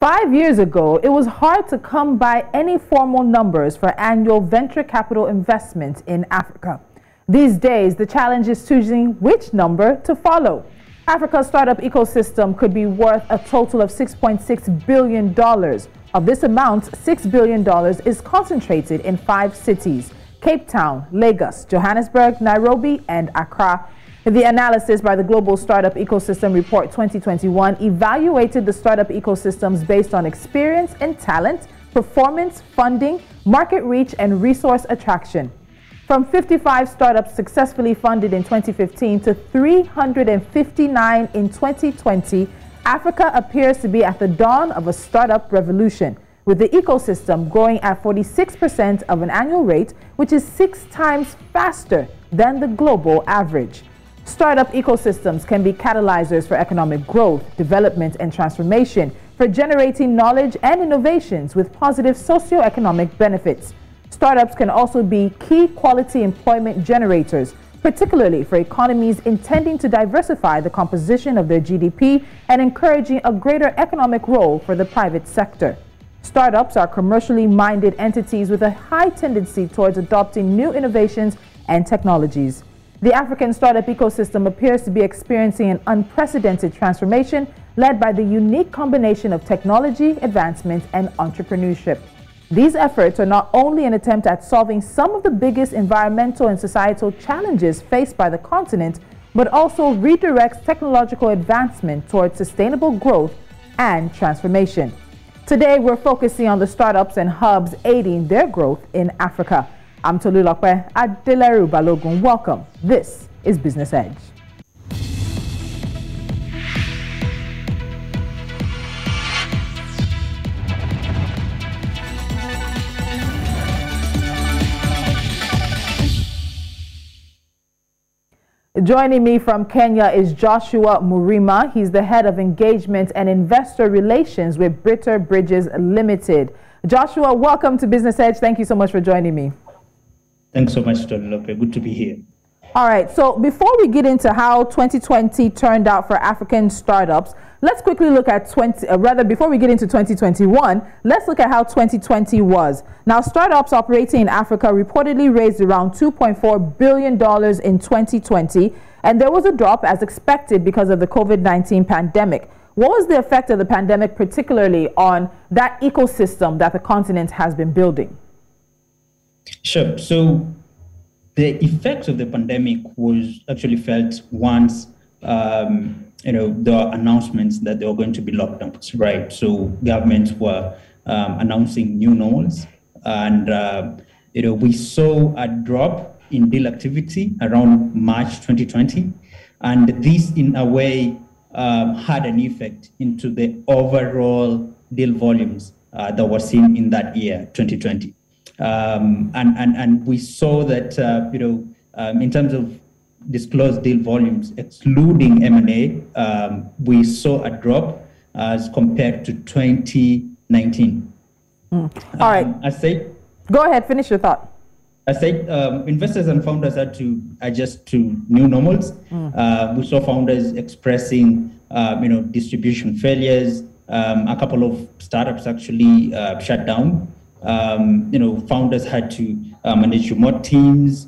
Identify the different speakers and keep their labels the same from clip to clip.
Speaker 1: 5 years ago, it was hard to come by any formal numbers for annual venture capital investment in Africa. These days, the challenge is choosing which number to follow. Africa's startup ecosystem could be worth a total of $6.6 billion. Of this amount, $6 billion is concentrated in 5 cities: Cape Town, Lagos, Johannesburg, Nairobi, and Accra. The analysis by the Global Startup Ecosystem Report 2021 evaluated the startup ecosystems based on experience and talent, performance, funding, market reach, and resource attraction. From 55 startups successfully funded in 2015 to 359 in 2020, Africa appears to be at the dawn of a startup revolution, with the ecosystem growing at 46% of an annual rate, which is 6 times faster than the global average. Startup ecosystems can be catalyzers for economic growth, development, and transformation, for generating knowledge and innovations with positive socio-economic benefits. Startups can also be key quality employment generators, particularly for economies intending to diversify the composition of their GDP and encouraging a greater economic role for the private sector. Startups are commercially minded entities with a high tendency towards adopting new innovations and technologies. The African startup ecosystem appears to be experiencing an unprecedented transformation led by the unique combination of technology, advancement, and entrepreneurship. These efforts are not only an attempt at solving some of the biggest environmental and societal challenges faced by the continent, but also redirects technological advancement towards sustainable growth and transformation. Today, we're focusing on the startups and hubs aiding their growth in Africa. I'm Tolulope Adeleru-Balogun. Welcome. This is Business Edge. Joining me from Kenya is Joshua Murima. He's the head of engagement and investor relations with Briter Bridges Limited. Joshua, welcome to Business Edge. Thank you so much for joining me.
Speaker 2: Thanks so much, Tolulope. Good to be here.
Speaker 1: All right. So before we get into how 2020 turned out for African startups, let's quickly look at before we get into 2021, let's look at how 2020 was. Now, startups operating in Africa reportedly raised around $2.4 billion in 2020, and there was a drop as expected because of the COVID-19 pandemic. What was the effect of the pandemic, particularly on that ecosystem that the continent has been building?
Speaker 2: Sure. So the effects of the pandemic was actually felt once, there were announcements that there were going to be lockdowns, right? So governments were announcing new norms, and we saw a drop in deal activity around March 2020, and this, in a way, had an effect into the overall deal volumes that were seen in that year, 2020. And we saw that, in terms of disclosed deal volumes, excluding M&A, we saw a drop as compared to 2019.
Speaker 1: All right.
Speaker 2: I said,
Speaker 1: go ahead, finish your thought.
Speaker 2: I said investors and founders had to adjust to new normals. We saw founders expressing, distribution failures. A couple of startups actually shut down. Founders had to manage remote teams.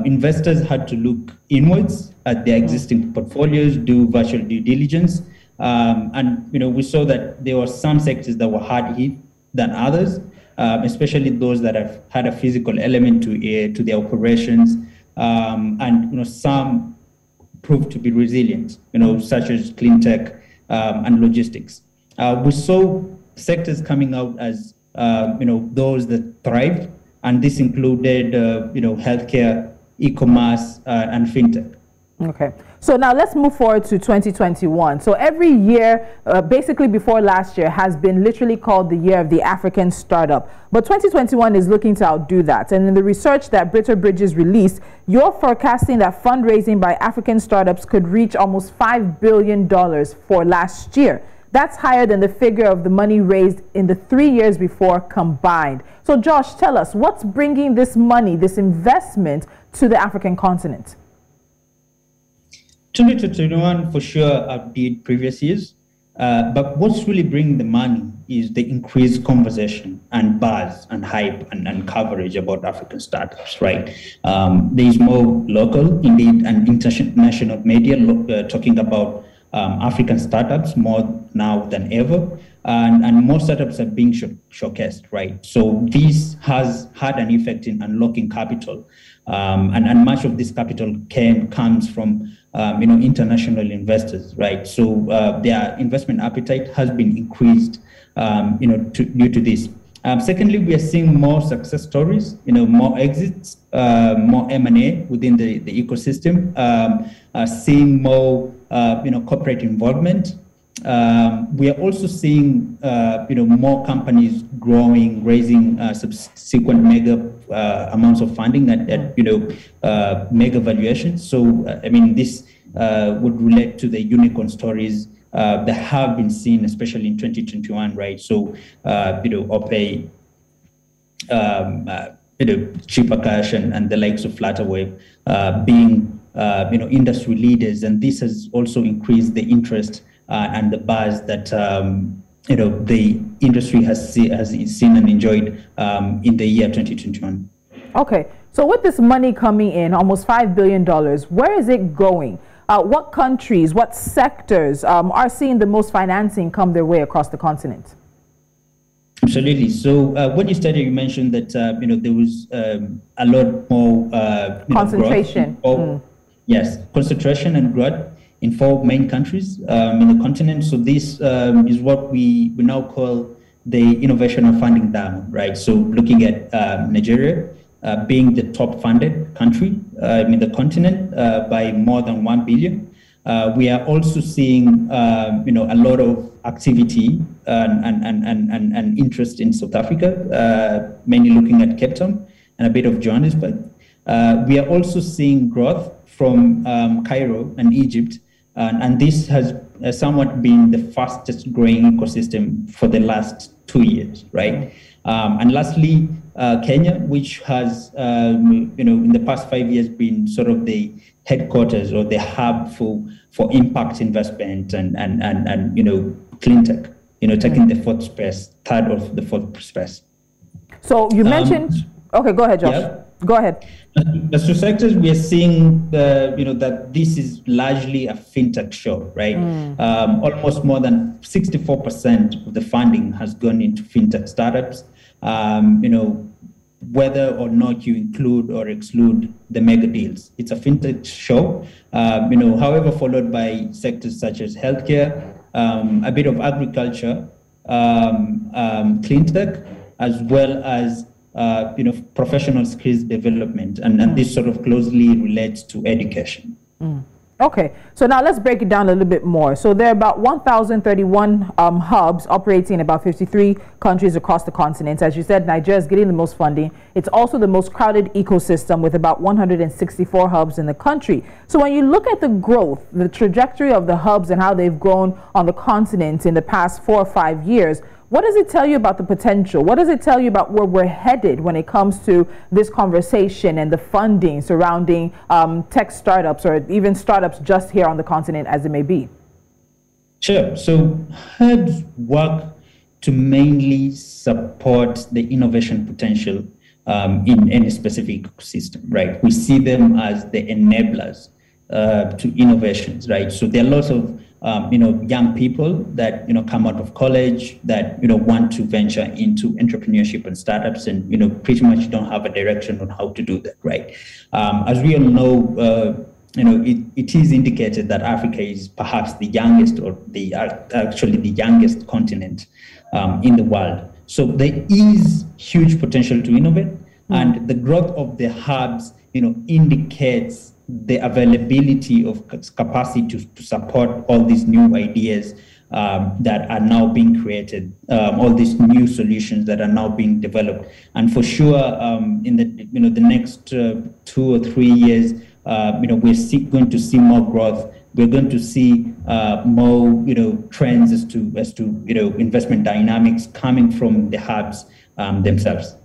Speaker 2: Investors had to look inwards at their existing portfolios, do virtual due diligence. And we saw that there were some sectors that were hard hit than others, especially those that have had a physical element to their operations. And some proved to be resilient, such as clean tech and logistics. We saw sectors coming out as those that thrived, and this included, healthcare, e-commerce, and fintech.
Speaker 1: Okay. So now let's move forward to 2021. So every year, basically before last year, has been literally called the year of the African startup. But 2021 is looking to outdo that. And in the research that Briter Bridges released, you're forecasting that fundraising by African startups could reach almost $5 billion for last year. That's higher than the figure of the money raised in the 3 years before combined. So Josh, tell us, what's bringing this money, this investment to the African continent?
Speaker 2: 2021 for sure outdid previous years, but what's really bringing the money is the increased conversation and buzz and hype and coverage about African startups, right? There is more local, indeed, and international media talking about African startups more now than ever, and more startups are being showcased, right? So this has had an effect in unlocking capital, and much of this capital comes from international investors, right? So their investment appetite has been increased, due to this. Secondly, we are seeing more success stories, more exits, more M&A within the ecosystem, seeing more, corporate involvement. We are also seeing, more companies growing, raising subsequent mega amounts of funding at mega valuations. So, this would relate to the unicorn stories that have been seen, especially in 2021, right? So, OPay, Cheaper Cash and the likes of Flutterwave being, industry leaders. And this has also increased the interest and the buzz that, the industry has seen and enjoyed in the year 2021.
Speaker 1: Okay, so with this money coming in, almost $5 billion, where is it going? What countries, what sectors are seeing the most financing come their way across the continent?
Speaker 2: Absolutely. So when you started, you mentioned that there was a lot more
Speaker 1: concentration.
Speaker 2: Yes, concentration and growth in 4 main countries in the continent. So this is what we now call the innovation and funding diamond, right? So looking at Nigeria being the top funded country in the continent by more than 1 billion. We are also seeing a lot of activity and interest in South Africa, mainly looking at Cape Town and a bit of Johannesburg. We are also seeing growth from Cairo and Egypt, and this has somewhat been the fastest growing ecosystem for the last 2 years, right? And lastly, Kenya, which has, in the past 5 years been sort of the headquarters or the hub for impact investment and clean tech, taking the third of the fourth space.
Speaker 1: So you mentioned, okay, go ahead, Josh. Yeah. Go ahead.
Speaker 2: As to sectors, we are seeing, that this is largely a fintech show, right? Almost more than 64% of the funding has gone into fintech startups. Whether or not you include or exclude the mega deals, it's a fintech show. However, followed by sectors such as healthcare, a bit of agriculture, clean tech, as well as professional skills development, and this sort of closely relates to education.
Speaker 1: Okay, so now let's break it down a little bit more. So there are about 1,031 hubs operating in about 53 countries across the continent. As you said, Nigeria is getting the most funding. It's also the most crowded ecosystem with about 164 hubs in the country. So when you look at the growth, the trajectory of the hubs and how they've grown on the continent in the past 4 or 5 years, what does it tell you about the potential? What does it tell you about where we're headed when it comes to this conversation and the funding surrounding tech startups or even startups just here on the continent as it may be?
Speaker 2: Sure. So hubs work to mainly support the innovation potential in any specific ecosystem, right? We see them as the enablers to innovations, right? So there are lots of young people that come out of college that want to venture into entrepreneurship and startups, and pretty much don't have a direction on how to do that, right? As we all know, it is indicated that Africa is perhaps the youngest, or actually the youngest continent in the world. So there is huge potential to innovate, and the growth of the hubs, indicates the availability of capacity to support all these new ideas that are now being created, all these new solutions that are now being developed. And for sure, in the next 2 or 3 years, we're going to see more growth. We're going to see more, trends as to investment dynamics coming from the hubs themselves.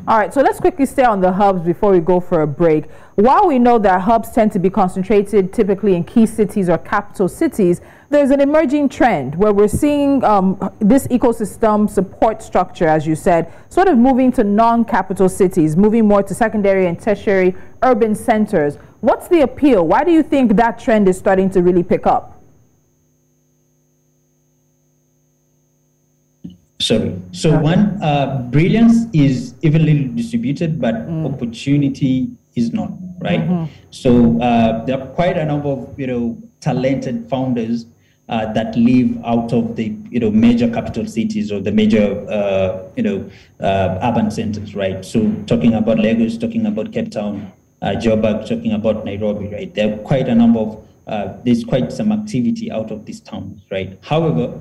Speaker 1: All right, so let's quickly stay on the hubs before we go for a break. While we know that hubs tend to be concentrated typically in key cities or capital cities, there's an emerging trend where we're seeing this ecosystem support structure, as you said, sort of moving to non-capital cities, moving more to secondary and tertiary urban centers. What's the appeal? Why do you think that trend is starting to really pick up?
Speaker 2: Sorry. So one, brilliance is evenly distributed, but opportunity is not, right? So there are quite a number of, talented founders that live out of the, major capital cities or the major, urban centers, right? So talking about Lagos, talking about Cape Town, Joburg, talking about Nairobi, right? There are quite a number of, there's quite some activity out of these towns, right? However,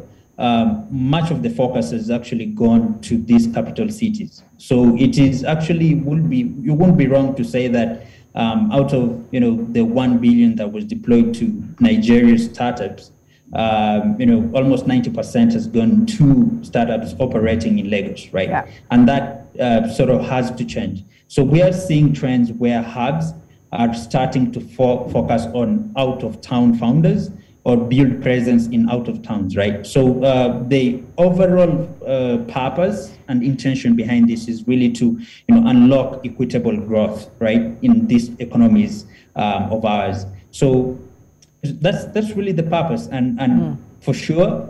Speaker 2: much of the focus has actually gone to these capital cities. So it is actually, you won't be wrong to say that out of, the 1 billion that was deployed to Nigeria's startups, almost 90% has gone to startups operating in Lagos, right? Yeah. And that sort of has to change. So we are seeing trends where hubs are starting to focus on out-of-town founders or build presence in out-of-towns, right? So the overall purpose and intention behind this is really to, unlock equitable growth, right, in these economies of ours. So that's really the purpose, and for sure,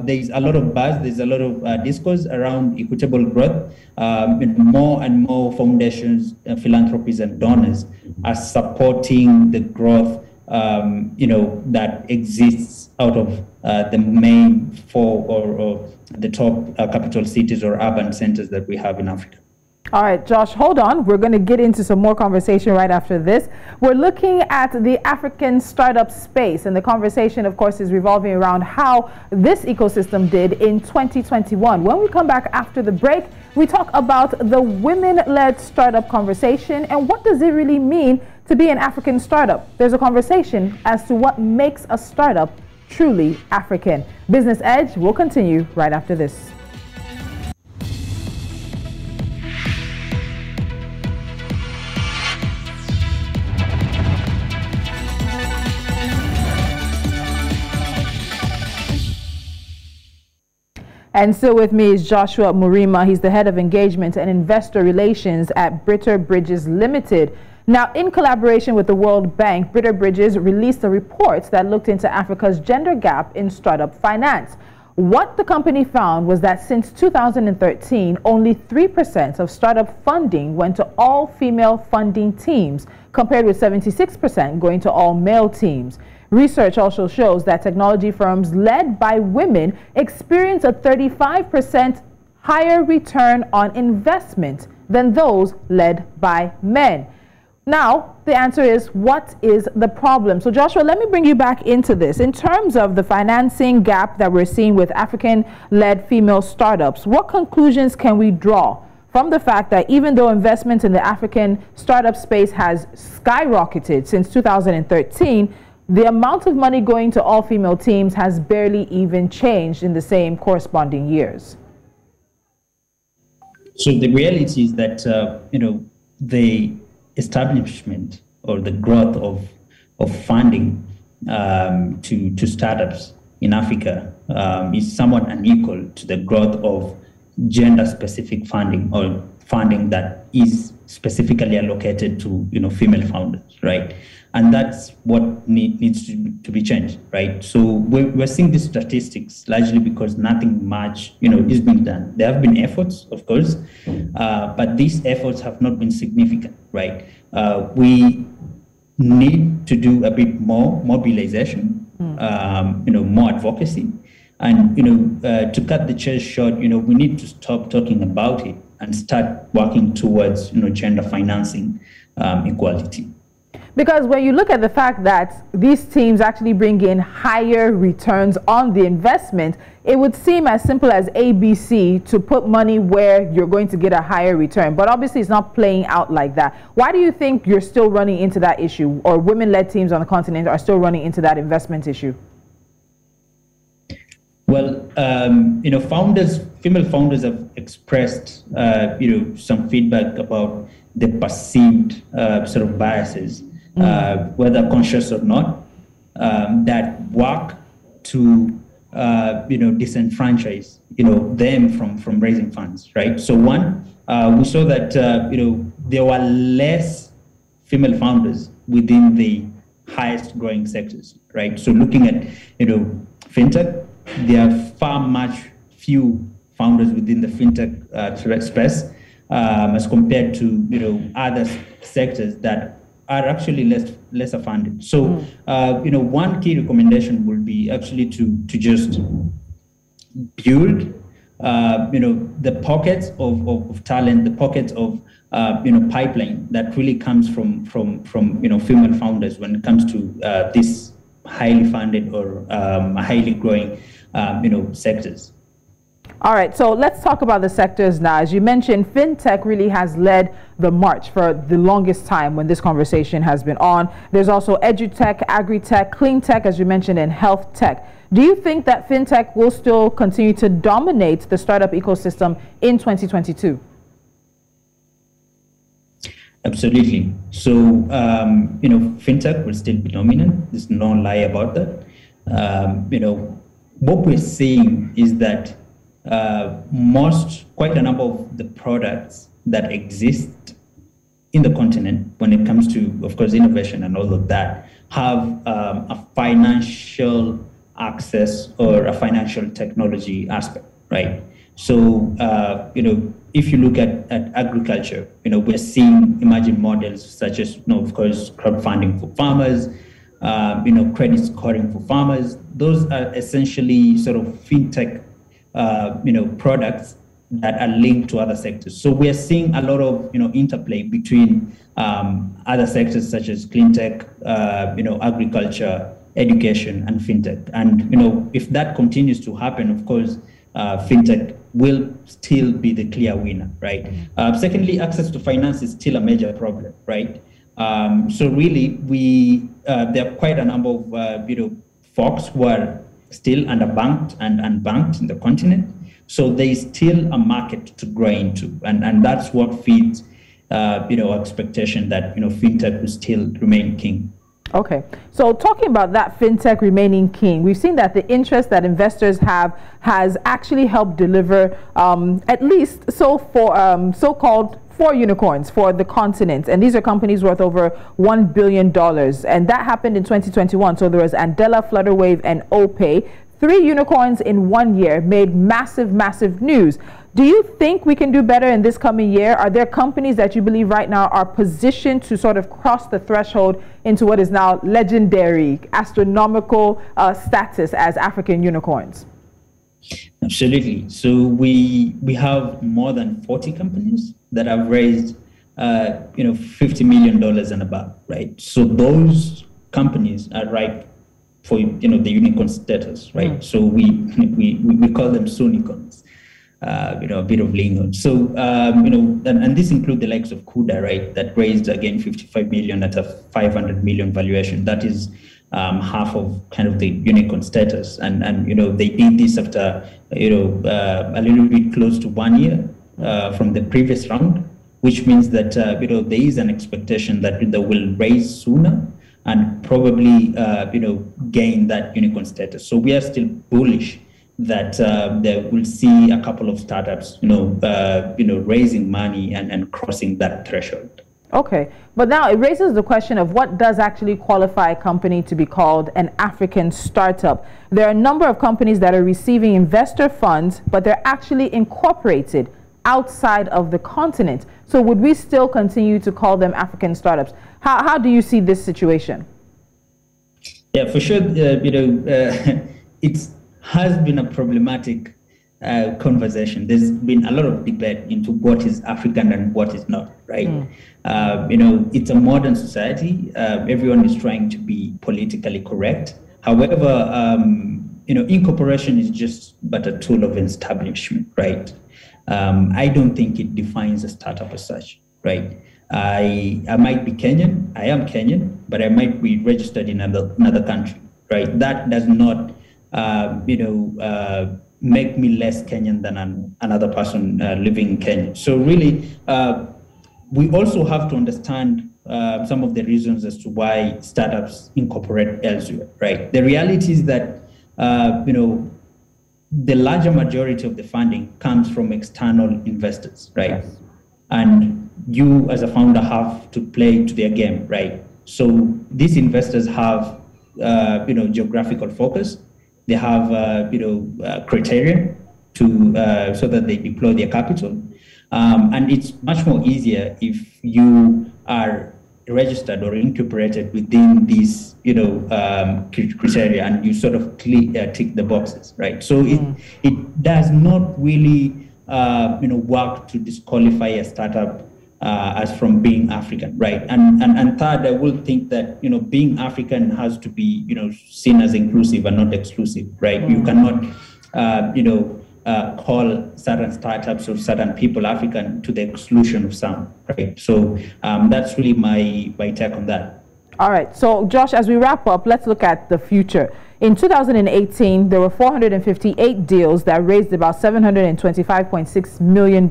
Speaker 2: there's a lot of buzz, there's a lot of discourse around equitable growth. More and more foundations, philanthropies, and donors are supporting the growth that exists out of the main four or the top capital cities or urban centers that we have in Africa.
Speaker 1: All right, Josh, hold on. We're going to get into some more conversation right after this. We're looking at the African startup space, and the conversation, of course, is revolving around how this ecosystem did in 2021. When we come back after the break, we talk about the women-led startup conversation and what does it really mean to be an African startup. There's a conversation as to what makes a startup truly African. Business Edge will continue right after this. And still with me is Joshua Murima. He's the head of engagement and investor relations at Briter Bridges Limited. Now, in collaboration with the World Bank, Briter Bridges released a report that looked into Africa's gender gap in startup finance. What the company found was that since 2013, only 3% of startup funding went to all-female funding teams, compared with 76% going to all-male teams. Research also shows that technology firms led by women experience a 35% higher return on investment than those led by men. Now, the answer is, what is the problem? So Joshua, let me bring you back into this. In terms of the financing gap that we're seeing with African-led female startups, what conclusions can we draw from the fact that even though investment in the African startup space has skyrocketed since 2013, the amount of money going to all-female teams has barely even changed in the same corresponding years?
Speaker 2: So the reality is that, the establishment or the growth of funding to startups in Africa is somewhat unequal to the growth of gender-specific funding or funding that is specifically allocated to female founders, right? And that's what needs to be changed, right? So we're seeing these statistics largely because nothing much, is being done. There have been efforts, of course, but these efforts have not been significant, right? We need to do a bit more mobilization, more advocacy, and to cut the chase short, we need to stop talking about it and start working towards gender financing equality.
Speaker 1: Because when you look at the fact that these teams actually bring in higher returns on the investment, it would seem as simple as ABC to put money where you're going to get a higher return. But obviously it's not playing out like that. Why do you think you're still running into that issue, or women-led teams on the continent are still running into that investment issue?
Speaker 2: Well, female founders have expressed, some feedback about the perceived sort of biases, whether conscious or not, that work to, disenfranchise, them from raising funds, right? So one, we saw that, there were less female founders within the highest growing sectors, right? So looking at, fintech, there are much few founders within the fintech space as compared to other sectors that are actually lesser funded. So one key recommendation would be actually to just build the pockets of talent, the pockets of pipeline that really comes from female founders when it comes to this highly funded or highly growing sectors.
Speaker 1: All right, so let's talk about the sectors now. As you mentioned, fintech really has led the march for the longest time when this conversation has been on. There's also edutech, agri-tech, clean tech, as you mentioned, and health tech. Do you think that fintech will still continue to dominate the startup ecosystem in 2022?
Speaker 2: Absolutely. So, fintech will still be dominant. There's no lie about that. What we're seeing is that quite a number of the products that exist in the continent when it comes to, of course, innovation and all of that, have a financial access or a financial technology aspect, right? So, if you look at agriculture, we're seeing emerging models such as, of course, crowdfunding for farmers, credit scoring for farmers. Those are essentially sort of fintech, products that are linked to other sectors. So we're seeing a lot of, interplay between other sectors such as clean tech, agriculture, education, and fintech. And, if that continues to happen, of course, fintech will still be the clear winner, right? Secondly, access to finance is still a major problem, right? So really, there are quite a number of, folks who are still underbanked and unbanked in the continent. So there is still a market to grow into. And that's what feeds, our expectation that, fintech will still remain king.
Speaker 1: Okay, so talking about that fintech remaining king, we've seen that the interest that investors have has actually helped deliver at least so-called 4 unicorns for the continent, and these are companies worth over $1 billion, and that happened in 2021. So there was Andela, Flutterwave, and OPay. 3 unicorns in 1 year made massive news. Do you think we can do better in this coming year? Are there companies that you believe right now are positioned to sort of cross the threshold into what is now legendary, astronomical status as African unicorns?
Speaker 2: Absolutely. So we have more than 40 companies that have raised, $50 million and above, right? So those companies are ripe for, the unicorn status, right? So we call them soonicorns. A bit of lingo. So, and this includes the likes of Kuda, right, that raised again 55 million at a 500 million valuation. That is half of kind of the unicorn status. And they did this after, a little bit close to 1 year from the previous round, which means that, there is an expectation that they will raise sooner and probably, gain that unicorn status. So we are still bullish that they will see a couple of startups, raising money and crossing that threshold.
Speaker 1: Okay, but now it raises the question of what does actually qualify a company to be called an African startup. There are a number of companies that are receiving investor funds, but they're actually incorporated outside of the continent. So would we still continue to call them African startups? How do you see this situation?
Speaker 2: Yeah, for sure. It has been a problematic conversation. There's been a lot of debate into what is African and what is not, right? It's a modern society. Everyone is trying to be politically correct. However, incorporation is just but a tool of establishment, right? I don't think it defines a startup as such, right? I might be Kenyan, I am Kenyan, but I might be registered in another country, right? That does not make me less Kenyan than another person living in Kenya. So really, we also have to understand some of the reasons as to why startups incorporate elsewhere, right? The reality is that, the larger majority of the funding comes from external investors, right? Yes. And you as a founder have to play to their game, right? So these investors have, geographical focus. They have, criteria to so that they deploy their capital. And it's much more easier if you are registered or incorporated within these, criteria, and you sort of tick the boxes, right? So it does not really, work to disqualify a startup as from being African, right? And third, I will think that, being African has to be, seen as inclusive and not exclusive, right? You cannot, call certain startups or certain people African to the exclusion of some, right? So that's really my take on that.
Speaker 1: All right. So, Josh, as we wrap up, let's look at the future. In 2018, there were 458 deals that raised about $725.6 million, a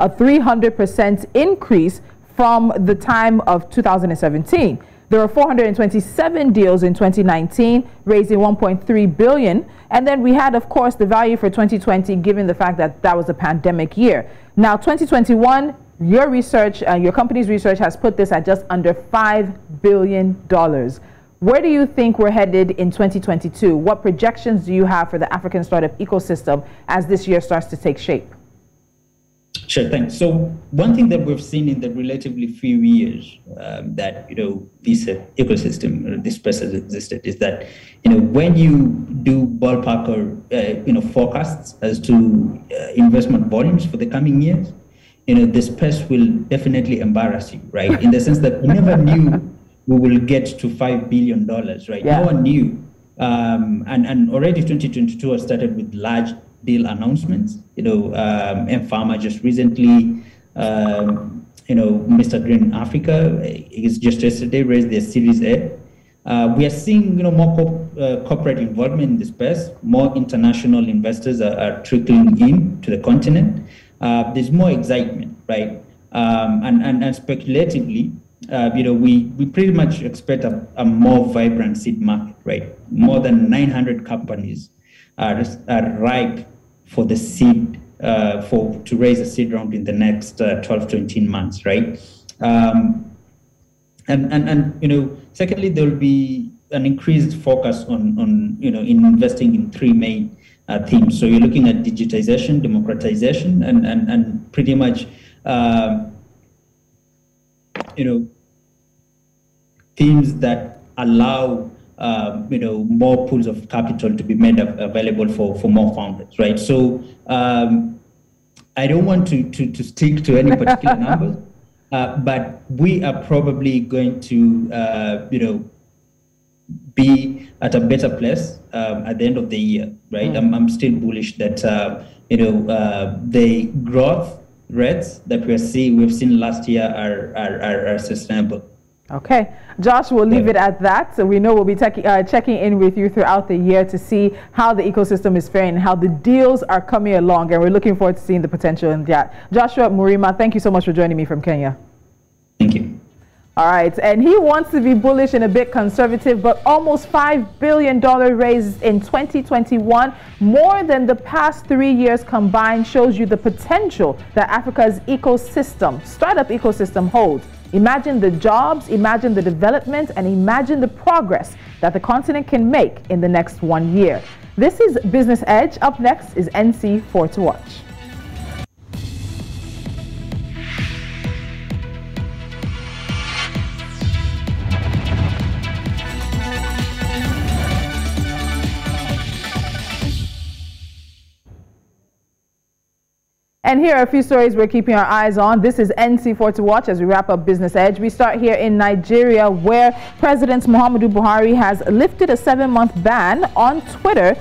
Speaker 1: 300% increase from the time of 2017. There were 427 deals in 2019, raising $1.3 billion. And then we had, of course, the value for 2020, given the fact that that was a pandemic year. Now, 2021, your research, your company's research has put this at just under $5 billion. Where do you think we're headed in 2022? What projections do you have for the African startup ecosystem as this year starts to take shape?
Speaker 2: Sure, thanks. So one thing that we've seen in the relatively few years that, this ecosystem, this space has existed, is that, when you do ballpark or, forecasts as to investment volumes for the coming years, the space will definitely embarrass you, right? In the sense that we never knew we will get to $5 billion, right? Yeah. No one knew. And already 2022 has started with large deal announcements. M-Pharma just recently, Mr. Green Africa is just yesterday raised their Series A. We are seeing, more corporate involvement in the space. More international investors are trickling in to the continent. There's more excitement, right? And speculatively, we pretty much expect a more vibrant seed market, right? More than 900 companies are ripe for the seed, to raise a seed round in the next 12 to 18 months, right? Secondly, there will be an increased focus on investing in three main themes. So you're looking at digitization, democratization, and pretty much, themes that allow, more pools of capital to be made available for more founders, right? So I don't want to stick to any particular numbers, but we are probably going to, be at a better place at the end of the year, right? I'm still bullish that, the growth rates that we've seen last year are sustainable.
Speaker 1: Okay, Josh, we'll leave it at that. So we know we'll be checking in with you throughout the year to see how the ecosystem is faring and how the deals are coming along. And we're looking forward to seeing the potential in that. Joshua Murima, thank you so much for joining me from Kenya.
Speaker 2: Thank you.
Speaker 1: All right, and he wants to be bullish and a bit conservative, but almost $5 billion raised in 2021, more than the past 3 years combined, shows you the potential that Africa's startup ecosystem holds. Imagine the jobs, imagine the development, and imagine the progress that the continent can make in the next 1 year. This is Business Edge. Up next is NC4 to watch. And here are a few stories we're keeping our eyes on. This is NC4 to watch as we wrap up Business Edge. We start here in Nigeria, where President Muhammadu Buhari has lifted a 7-month ban on Twitter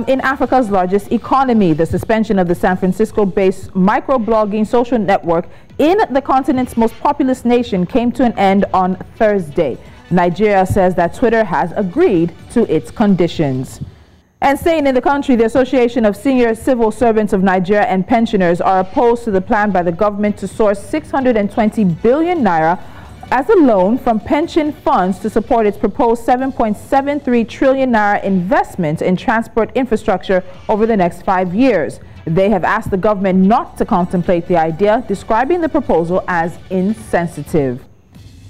Speaker 1: in Africa's largest economy. The suspension of the San Francisco-based microblogging social network in the continent's most populous nation came to an end on Thursday. Nigeria says that Twitter has agreed to its conditions. And staying in the country, the Association of Senior Civil Servants of Nigeria and Pensioners are opposed to the plan by the government to source 620 billion naira as a loan from pension funds to support its proposed 7.73 trillion naira investment in transport infrastructure over the next 5 years. They have asked the government not to contemplate the idea, describing the proposal as insensitive.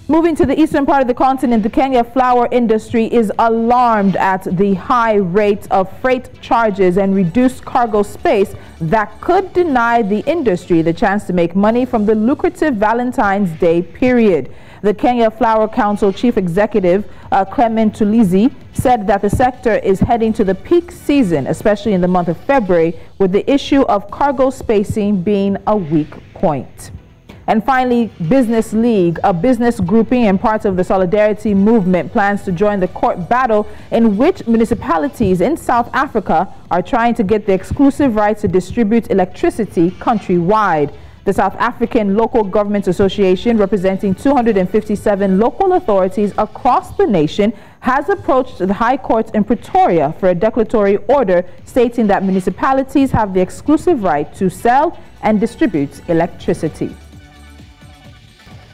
Speaker 1: Moving to the eastern part of the continent, the Kenya flour industry is alarmed at the high rate of freight charges and reduced cargo space that could deny the industry the chance to make money from the lucrative Valentine's Day period. The Kenya Flour Council Chief Executive, Clement Tulizi, said that the sector is heading to the peak season, especially in the month of February, with the issue of cargo spacing being a weak point. And finally, Business League, a business grouping and part of the Solidarity Movement, plans to join the court battle in which municipalities in South Africa are trying to get the exclusive right to distribute electricity countrywide. The South African Local Government Association, representing 257 local authorities across the nation, has approached the High Court in Pretoria for a declaratory order stating that municipalities have the exclusive right to sell and distribute electricity.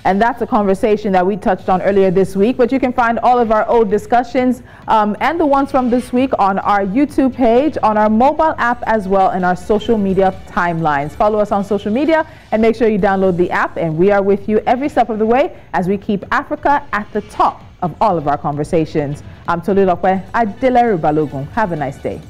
Speaker 1: And that's a conversation that we touched on earlier this week, but you can find all of our old discussions and the ones from this week on our YouTube page, on our mobile app, as well in our social media timelines. Follow us on social media and make sure you download the app, and we are with you every step of the way as we keep Africa at the top of all of our conversations. I'm Tolulope Adeleru-Balogun. Have a nice day.